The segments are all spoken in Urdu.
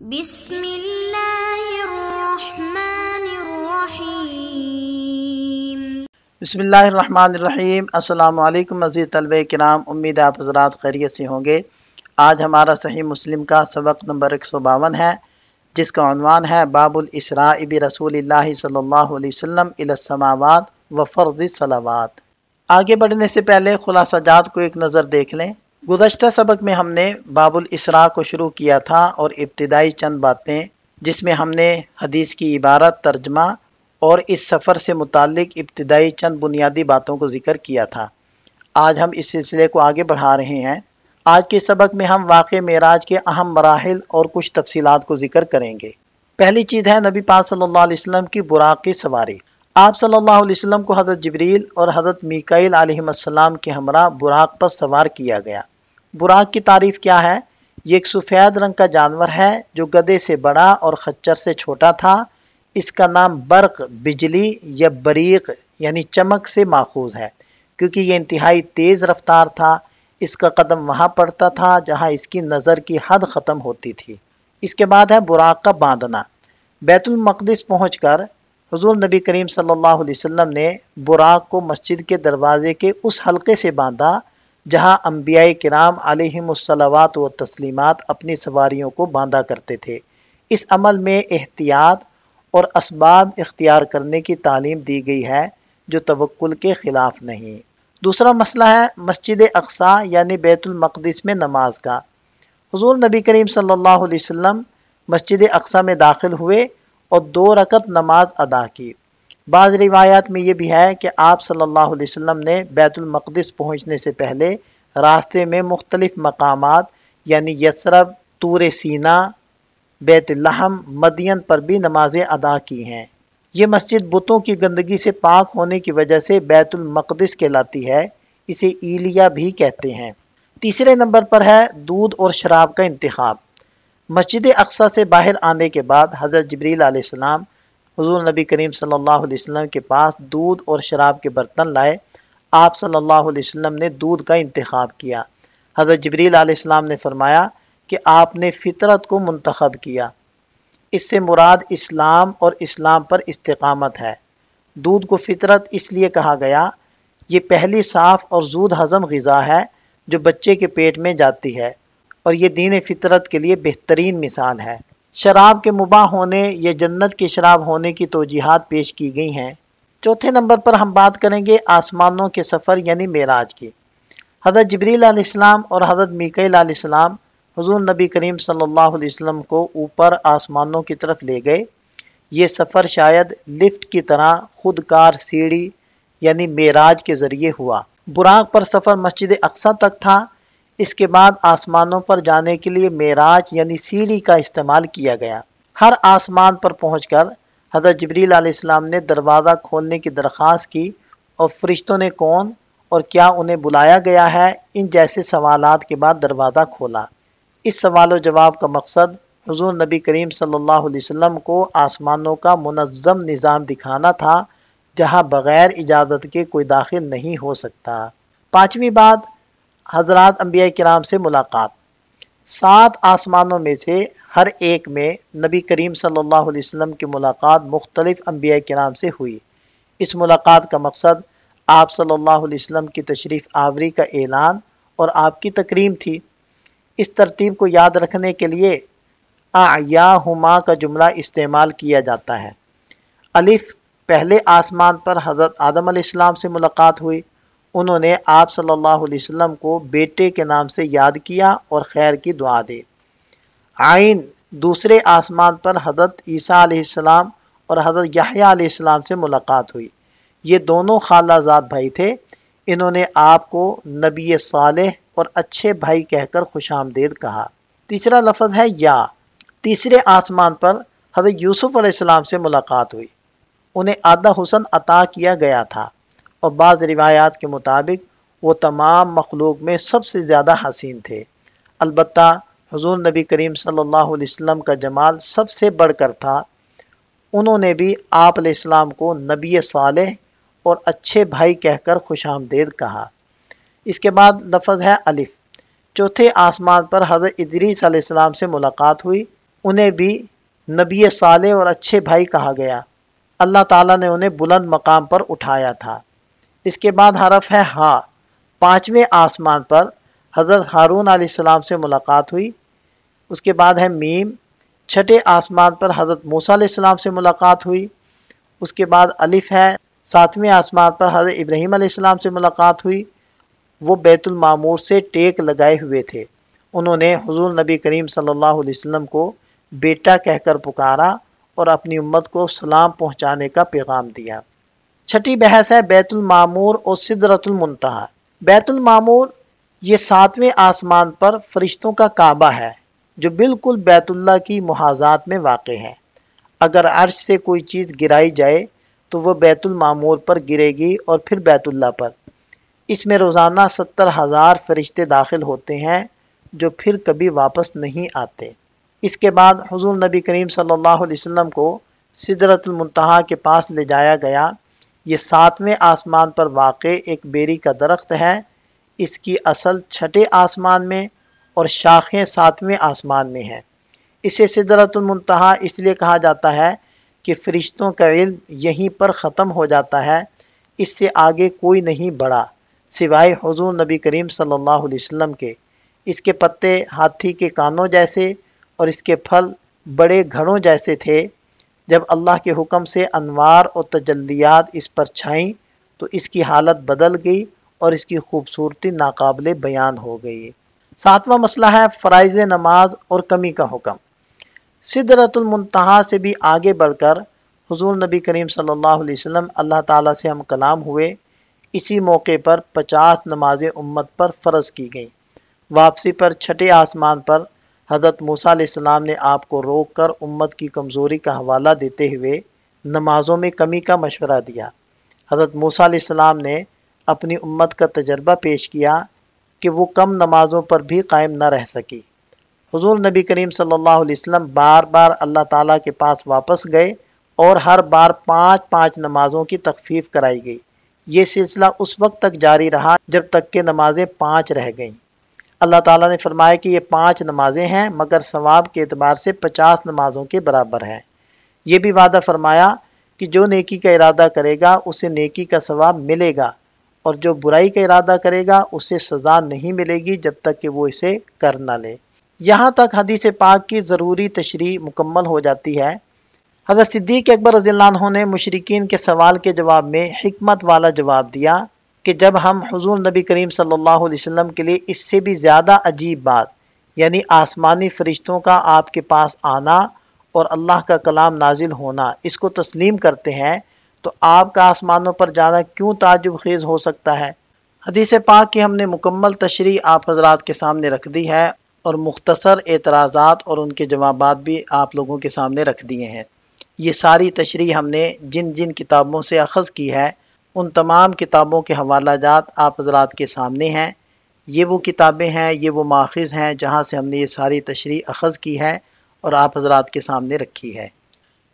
بسم اللہ الرحمن الرحیم۔ بسم اللہ الرحمن الرحیم۔ السلام علیکم عزیز طلبہ کرام، امید آپ حضرات خیریت سے ہوں گے۔ آج ہمارا صحیح مسلم کا سبق نمبر 152 ہے، جس کا عنوان ہے باب الاسراء برسول اللہ صلی اللہ علیہ وسلم الی السماوات و فرض الصلوات۔ آگے بڑھنے سے پہلے خلاصہ جات کو ایک نظر دیکھ لیں۔ گزشتہ سبق میں ہم نے باب الاسراء کو شروع کیا تھا اور ابتدائی چند باتیں، جس میں ہم نے حدیث کی عبارت، ترجمہ اور اس سفر سے متعلق ابتدائی چند بنیادی باتوں کو ذکر کیا تھا۔ آج ہم اس سلسلے کو آگے بڑھا رہے ہیں۔ آج کے سبق میں ہم واقع معراج کے اہم مراحل اور کچھ تفصیلات کو ذکر کریں گے۔ پہلی چیز ہے نبی پاک صلی اللہ علیہ وسلم کی براق کی سواری۔ آپ صلی اللہ علیہ وسلم کو حضرت جبریل اور حضرت میکائیل علیہ السلام کے ہمراہ براق پر سوار کیا گیا۔ براق کی تعریف کیا ہے؟ یہ ایک سفید رنگ کا جانور ہے جو گدھے سے بڑا اور خچر سے چھوٹا تھا۔ اس کا نام برق، بجلی یا بریق یعنی چمک سے ماخوذ ہے، کیونکہ یہ انتہائی تیز رفتار تھا۔ اس کا قدم وہاں پڑتا تھا جہاں اس کی نظر کی حد ختم ہوتی تھی۔ اس کے بعد ہے براق کا باندھنا۔ بیت المقدس پہنچ کر حضور نبی کریم صلی اللہ علیہ وسلم نے براق کو مسجد کے دروازے کے اس حلقے سے باندھا جہاں انبیاء کرام علیہم الصلوات و تسلیمات اپنی سواریوں کو باندھا کرتے تھے۔ اس عمل میں احتیاط اور اسباب اختیار کرنے کی تعلیم دی گئی ہے جو توکل کے خلاف نہیں۔ دوسرا مسئلہ ہے مسجد اقصی یعنی بیت المقدس میں نماز کا۔ حضور نبی کریم صلی اللہ علیہ وسلم مسجد اقصی میں داخل ہوئے اور 2 رکعت نماز ادا کی۔ بعض روایات میں یہ بھی ہے کہ آپ صلی اللہ علیہ وسلم نے بیت المقدس پہنچنے سے پہلے راستے میں مختلف مقامات یعنی یثرب، طور سینا، بیت لحم، مدین پر بھی نمازیں ادا کی ہیں۔ یہ مسجد بتوں کی گندگی سے پاک ہونے کی وجہ سے بیت المقدس کہلاتی ہے، اسے ایلیا بھی کہتے ہیں۔ تیسرے نمبر پر ہے دودھ اور شراب کا انتخاب۔ مسجد اقصی سے باہر آنے کے بعد حضرت جبریل علیہ السلام حضور نبی کریم صلی اللہ علیہ وسلم کے پاس دودھ اور شراب کے برتن لائے۔ آپ صلی اللہ علیہ وسلم نے دودھ کا انتخاب کیا۔ حضرت جبریل علیہ السلام نے فرمایا کہ آپ نے فطرت کو منتخب کیا۔ اس سے مراد اسلام اور اسلام پر استقامت ہے۔ دودھ کو فطرت اس لیے کہا گیا، یہ پہلی صاف اور زود ہضم غذا ہے جو بچے کے پیٹ میں جاتی ہے، اور یہ دین فطرت کے لیے بہترین مثال ہے۔ شراب کے مباح ہونے یا جنت کی شراب ہونے کی توجیحات پیش کی گئی ہیں۔ چوتھے نمبر پر ہم بات کریں گے آسمانوں کے سفر یعنی معراج کی۔ حضرت جبریل علیہ السلام اور حضرت میکائیل علیہ السلام حضور نبی کریم صلی اللہ علیہ وسلم کو اوپر آسمانوں کی طرف لے گئے۔ یہ سفر شاید لفٹ کی طرح خود کار سیڑھی یعنی معراج کے ذریعے ہوا۔ براق پر سفر مسجد اقصی تک تھا۔ اس کے بعد آسمانوں پر جانے کے لیے معراج یعنی سیڑھی کا استعمال کیا گیا۔ ہر آسمان پر پہنچ کر حضرت جبریل علیہ السلام نے دروازہ کھولنے کی درخواست کی، اور فرشتوں نے کون اور کیا انہیں بلایا گیا ہے ان جیسے سوالات کے بعد دروازہ کھولا۔ اس سوال و جواب کا مقصد حضور نبی کریم صلی اللہ علیہ وسلم کو آسمانوں کا منظم نظام دکھانا تھا جہاں بغیر اجازت کے کوئی داخل نہیں ہو سکتا۔ پانچویں بات حضرات انبیاء کرام سے ملاقات۔ 7 آسمانوں میں سے ہر ایک میں نبی کریم صلی اللہ علیہ وسلم کی ملاقات مختلف انبیاء کرام سے ہوئی۔ اس ملاقات کا مقصد آپ صلی اللہ علیہ وسلم کی تشریف آوری کا اعلان اور آپ کی تکریم تھی۔ اس ترتیب کو یاد رکھنے کے لیے اعیاہما کا جملہ استعمال کیا جاتا ہے۔ الف، پہلے آسمان پر حضرت آدم علیہ السلام سے ملاقات ہوئی۔ انہوں نے آپ صلی اللہ علیہ وسلم کو بیٹے کے نام سے یاد کیا اور خیر کی دعا دی۔ عین، دوسرے آسمان پر حضرت عیسیٰ علیہ السلام اور حضرت یحییٰ علیہ السلام سے ملاقات ہوئی۔ یہ دونوں خالہ زاد بھائی تھے۔ انہوں نے آپ کو نبی صالح اور اچھے بھائی کہہ کر خوش آمدید کہا۔ تیسرا لفظ ہے یا۔ تیسرے آسمان پر حضرت یوسف علیہ السلام سے ملاقات ہوئی۔ انہیں آدھا حسن عطا کیا گیا تھا، اور بعض روایات کے مطابق وہ تمام مخلوق میں سب سے زیادہ حسین تھے۔ البتہ حضور نبی کریم صلی اللہ علیہ وسلم کا جمال سب سے بڑھ کر تھا۔ انہوں نے بھی آپ علیہ السلام کو نبی صالح اور اچھے بھائی کہہ کر خوش آمدید کہا۔ اس کے بعد لفظ ہے الف۔ چوتھے آسمان پر حضرت ادریس علیہ السلام سے ملاقات ہوئی۔ انہیں بھی نبی صالح اور اچھے بھائی کہا گیا۔ اللہ تعالیٰ نے انہیں بلند مقام پر اٹھایا تھا۔ اس کے بعد حرف ہے ہا۔ پانچویں آسمان پر حضرت ہارون علیہ السلام سے ملاقات ہوئی۔ اس کے بعد ہے میم۔ چھٹے آسمان پر حضرت موسیٰ علیہ السلام سے ملاقات ہوئی۔ اس کے بعد الف ہے۔ ساتویں آسمان پر حضرت ابراہیم علیہ السلام سے ملاقات ہوئی۔ وہ بیت المعمور سے ٹیک لگائے ہوئے تھے۔ انہوں نے حضور نبی کریم صلی اللہ علیہ وسلم کو بیٹا کہہ کر پکارا اور اپنی امت کو سلام پہنچانے کا پیغام دیا۔ چھٹی بحث ہے بیت المعمور اور سدرۃ المنتہا۔ بیت المعمور یہ ساتویں آسمان پر فرشتوں کا کعبہ ہے جو بالکل بیت اللہ کی محاذات میں واقع ہے۔ اگر عرش سے کوئی چیز گرائی جائے تو وہ بیت المعمور پر گرے گی اور پھر بیت اللہ پر۔ اس میں روزانہ 70,000 فرشتے داخل ہوتے ہیں جو پھر کبھی واپس نہیں آتے۔ اس کے بعد حضور نبی کریم صلی اللہ علیہ وسلم کو سدرۃ المنتہا کے پاس لے جایا گیا۔ یہ ساتویں آسمان پر واقع ایک بیری کا درخت ہے۔ اس کی اصل چھٹے آسمان میں اور شاخیں ساتویں آسمان میں ہیں۔ اسے سدرۃ المنتہا اس لیے کہا جاتا ہے کہ فرشتوں کا علم یہیں پر ختم ہو جاتا ہے، اس سے آگے کوئی نہیں بڑھا سوائے حضور نبی کریم صلی اللہ علیہ وسلم کے۔ اس کے پتے ہاتھی کے کانوں جیسے اور اس کے پھل بڑے گھڑوں جیسے تھے۔ جب اللہ کے حکم سے انوار اور تجلیات اس پر چھائیں تو اس کی حالت بدل گئی اور اس کی خوبصورتی ناقابل بیان ہو گئی۔ ساتواں مسئلہ ہے فرائض نماز اور کمی کا حکم۔ سدرۃ المنتہا سے بھی آگے بڑھ کر حضور نبی کریم صلی اللہ علیہ وسلم اللہ تعالیٰ سے ہم کلام ہوئے۔ اسی موقع پر 50 نمازیں امت پر فرض کی گئیں۔ واپسی پر چھٹے آسمان پر حضرت موسیٰ علیہ السلام نے آپ کو روک کر امت کی کمزوری کا حوالہ دیتے ہوئے نمازوں میں کمی کا مشورہ دیا۔ حضرت موسیٰ علیہ السلام نے اپنی امت کا تجربہ پیش کیا کہ وہ کم نمازوں پر بھی قائم نہ رہ سکی۔ حضور نبی کریم صلی اللہ علیہ وسلم بار بار اللہ تعالیٰ کے پاس واپس گئے اور ہر بار 5 نمازوں کی تخفیف کرائی گئی۔ یہ سلسلہ اس وقت تک جاری رہا جب تک کہ نمازیں 5 رہ گئیں۔ اللہ تعالیٰ نے فرمایا کہ یہ 5 نمازیں ہیں مگر ثواب کے اعتبار سے 50 نمازوں کے برابر ہیں۔ یہ بھی وعدہ فرمایا کہ جو نیکی کا ارادہ کرے گا اسے نیکی کا ثواب ملے گا اور جو برائی کا ارادہ کرے گا اسے سزا نہیں ملے گی جب تک کہ وہ اسے کر نہ لے۔ یہاں تک حدیث پاک کی ضروری تشریح مکمل ہو جاتی ہے۔ حضرت صدیق اکبر رضی اللہ عنہ نے مشرکین کے سوال کے جواب میں حکمت والا جواب دیا کہ جب ہم حضور نبی کریم صلی اللہ علیہ وسلم کے لیے اس سے بھی زیادہ عجیب بات یعنی آسمانی فرشتوں کا آپ کے پاس آنا اور اللہ کا کلام نازل ہونا اس کو تسلیم کرتے ہیں تو آپ کا آسمانوں پر جانا کیوں تعجب خیز ہو سکتا ہے۔ حدیث پاک کی ہم نے مکمل تشریح آپ حضرات کے سامنے رکھ دی ہے اور مختصر اعتراضات اور ان کے جوابات بھی آپ لوگوں کے سامنے رکھ دیے ہیں۔ یہ ساری تشریح ہم نے جن جن کتابوں سے اخذ کی ہے ان تمام کتابوں کے حوالہ جات آپ حضرات کے سامنے ہیں۔ یہ وہ کتابیں ہیں، یہ وہ ماخذ ہیں جہاں سے ہم نے یہ ساری تشریح اخذ کی ہے اور آپ حضرات کے سامنے رکھی ہے۔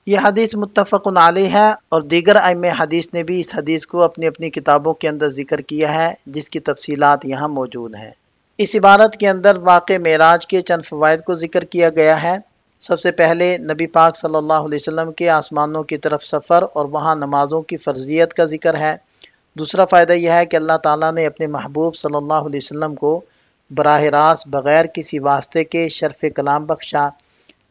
یہ حدیث متفق علیہ ہے اور دیگر ائمہ حدیث نے بھی اس حدیث کو اپنی اپنی کتابوں کے اندر ذکر کیا ہے جس کی تفصیلات یہاں موجود ہیں۔ اس عبارت کے اندر واقع معراج کے چند فوائد کو ذکر کیا گیا ہے۔ سب سے پہلے نبی پاک صلی اللہ علیہ وسلم کے آسمانوں کی طرف سفر اور وہاں نمازوں کی فرضیت کا ذکر ہے۔ دوسرا فائدہ یہ ہے کہ اللہ تعالیٰ نے اپنے محبوب صلی اللہ علیہ وسلم کو براہ راست بغیر کسی واسطے کے شرف کلام بخشا۔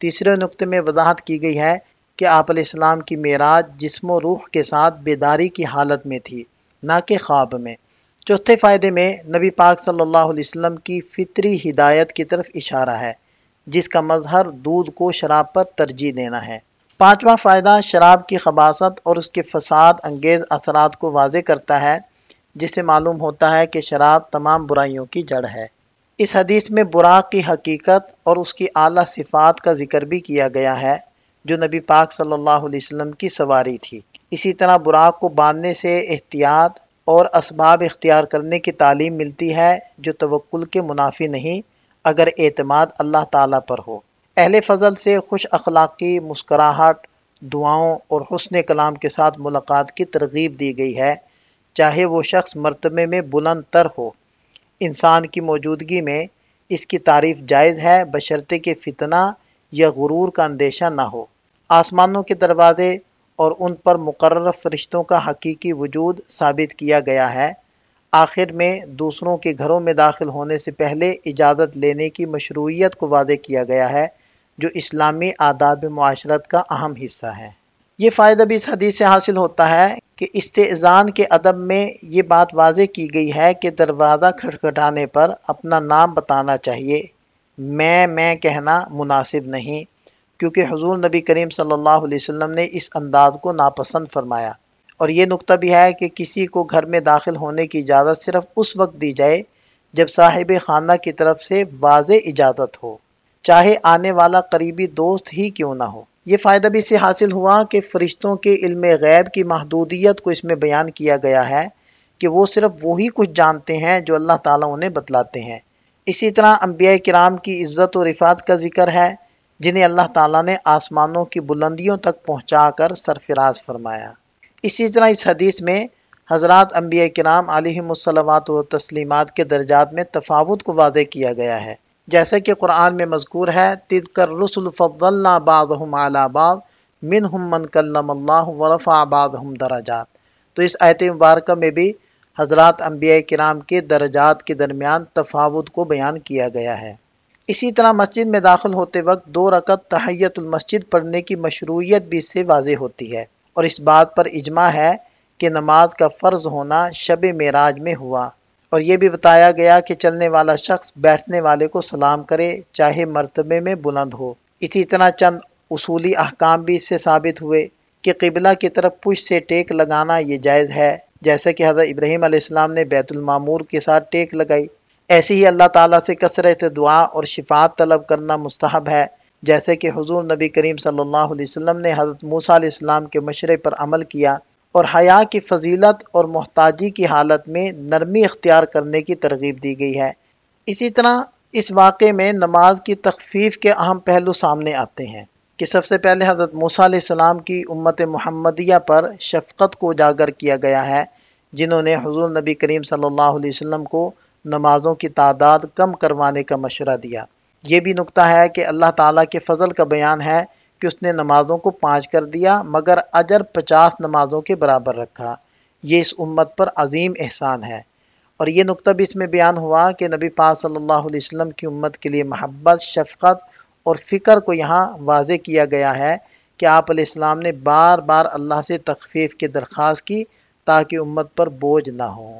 تیسرے نقطے میں وضاحت کی گئی ہے کہ آپ علیہ السلام کی معراج جسم و روح کے ساتھ بیداری کی حالت میں تھی نہ کہ خواب میں۔ چوتھے فائدے میں نبی پاک صلی اللہ علیہ وسلم کی فطری ہدایت کی طرف اشارہ ہے جس کا مظہر دودھ کو شراب پر ترجیح دینا ہے۔ پانچواں فائدہ شراب کی خباثت اور اس کے فساد انگیز اثرات کو واضح کرتا ہے جس سے معلوم ہوتا ہے کہ شراب تمام برائیوں کی جڑ ہے۔ اس حدیث میں براق کی حقیقت اور اس کی اعلیٰ صفات کا ذکر بھی کیا گیا ہے جو نبی پاک صلی اللہ علیہ وسلم کی سواری تھی۔ اسی طرح براق کو باندھنے سے احتیاط اور اسباب اختیار کرنے کی تعلیم ملتی ہے جو توکل کے منافی نہیں اگر اعتماد اللہ تعالیٰ پر ہو۔ اہل فضل سے خوش اخلاقی، مسکراہٹ، دعاؤں اور حسن کلام کے ساتھ ملاقات کی ترغیب دی گئی ہے چاہے وہ شخص مرتبے میں بلند تر ہو۔ انسان کی موجودگی میں اس کی تعریف جائز ہے بشرطے کہ فتنہ یا غرور کا اندیشہ نہ ہو۔ آسمانوں کے دروازے اور ان پر مقرر فرشتوں کا حقیقی وجود ثابت کیا گیا ہے۔ آخر میں دوسروں کے گھروں میں داخل ہونے سے پہلے اجازت لینے کی مشروعیت کو واضح کیا گیا ہے، جو اسلامی آداب معاشرت کا اہم حصہ ہے۔ یہ فائدہ بھی اس حدیث سے حاصل ہوتا ہے کہ استئذان کے ادب میں یہ بات واضح کی گئی ہے کہ دروازہ کھٹکھٹانے پر اپنا نام بتانا چاہیے، میں کہنا مناسب نہیں، کیونکہ حضور نبی کریم صلی اللہ علیہ وسلم نے اس انداز کو ناپسند فرمایا۔ اور یہ نقطہ بھی ہے کہ کسی کو گھر میں داخل ہونے کی اجازت صرف اس وقت دی جائے جب صاحب خانہ کی طرف سے واضح اجازت ہو، چاہے آنے والا قریبی دوست ہی کیوں نہ ہو۔ یہ فائدہ بھی سے حاصل ہوا کہ فرشتوں کے علم غیب کی محدودیت کو اس میں بیان کیا گیا ہے کہ وہ صرف وہی کچھ جانتے ہیں جو اللہ تعالیٰ انہیں بتلاتے ہیں۔ اسی طرح انبیاء کرام کی عزت و رفعت کا ذکر ہے، جنہیں اللہ تعالیٰ نے آسمانوں کی بلندیوں تک پہنچا کر سرفراز فرمایا۔ اسی طرح اس حدیث میں حضرات انبیاء کرام علیہم الصلوات و تسلیمات کے درجات میں تفاوت کو واضح کیا گیا ہے، جیسا کہ قرآن میں مذکور ہے تِلْكَ الرُّسُلُ فَضَّلْنَا بَعْضَهُمْ عَلَى بَعْضٍ مِّنْهُمْ مَنْ كَلَّمَ اللَّهُ وَرَفَعَ بَعْضَهُمْ دَرَجَاتٍ۔ تو اس آیت مبارکہ میں بھی حضرات انبیاء کرام کے درجات کے درمیان تفاوت کو بیان کیا گیا ہے۔ اسی طرح مسجد میں داخل ہوتے وقت 2 رکعت تحیۃ المسجد پڑھنے کی مشروعیت بھی اس سے واضح ہوتی ہے، اور اس بات پر اجماع ہے کہ نماز کا فرض ہونا شب معراج میں ہوا، اور یہ بھی بتایا گیا کہ چلنے والا شخص بیٹھنے والے کو سلام کرے چاہے مرتبے میں بلند ہو۔ اسی طرح چند اصولی احکام بھی اس سے ثابت ہوئے کہ قبلہ کی طرف پشت سے ٹیک لگانا یہ جائز ہے، جیسے کہ حضرت ابراہیم علیہ السلام نے بیت المعمور کے ساتھ ٹیک لگائی۔ ایسے ہی اللہ تعالیٰ سے کثرت دعا اور شفاعت طلب کرنا مستحب ہے، جیسے کہ حضور نبی کریم صلی اللہ علیہ وسلم نے حضرت موسیٰ علیہ السلام کے مشورے پر عمل کیا، اور حیا کی فضیلت اور محتاجی کی حالت میں نرمی اختیار کرنے کی ترغیب دی گئی ہے۔ اسی طرح اس واقعے میں نماز کی تخفیف کے اہم پہلو سامنے آتے ہیں کہ سب سے پہلے حضرت موسیٰ علیہ السلام کی امت محمدیہ پر شفقت کو اجاگر کیا گیا ہے، جنہوں نے حضور نبی کریم صلی اللہ علیہ وسلم کو نمازوں کی تعداد کم کروانے کا مشورہ دیا۔ یہ بھی نقطہ ہے کہ اللہ تعالیٰ کے فضل کا بیان ہے کہ اس نے نمازوں کو 5 کر دیا مگر اجر 50 نمازوں کے برابر رکھا۔ یہ اس امت پر عظیم احسان ہے۔ اور یہ نقطہ بھی اس میں بیان ہوا کہ نبی پاک صلی اللہ علیہ وسلم کی امت کے لیے محبت، شفقت اور فکر کو یہاں واضح کیا گیا ہے کہ آپ علیہ السلام نے بار بار اللہ سے تخفیف کی درخواست کی تاکہ امت پر بوجھ نہ ہو۔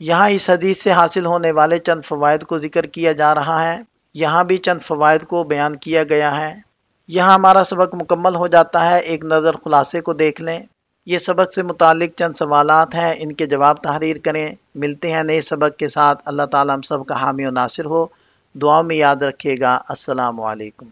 یہاں اس حدیث سے حاصل ہونے والے چند فوائد کو ذکر کیا جا رہا ہے۔ یہاں بھی چند فوائد کو بیان کیا گیا ہے۔ یہاں ہمارا سبق مکمل ہو جاتا ہے۔ ایک نظر خلاصے کو دیکھ لیں۔ یہ سبق سے متعلق چند سوالات ہیں، ان کے جواب تحریر کریں۔ ملتے ہیں نئے سبق کے ساتھ۔ اللہ تعالیٰ ہم سب کا حامی و ناصر ہو۔ دعاؤں میں یاد رکھیے گا۔ السلام علیکم۔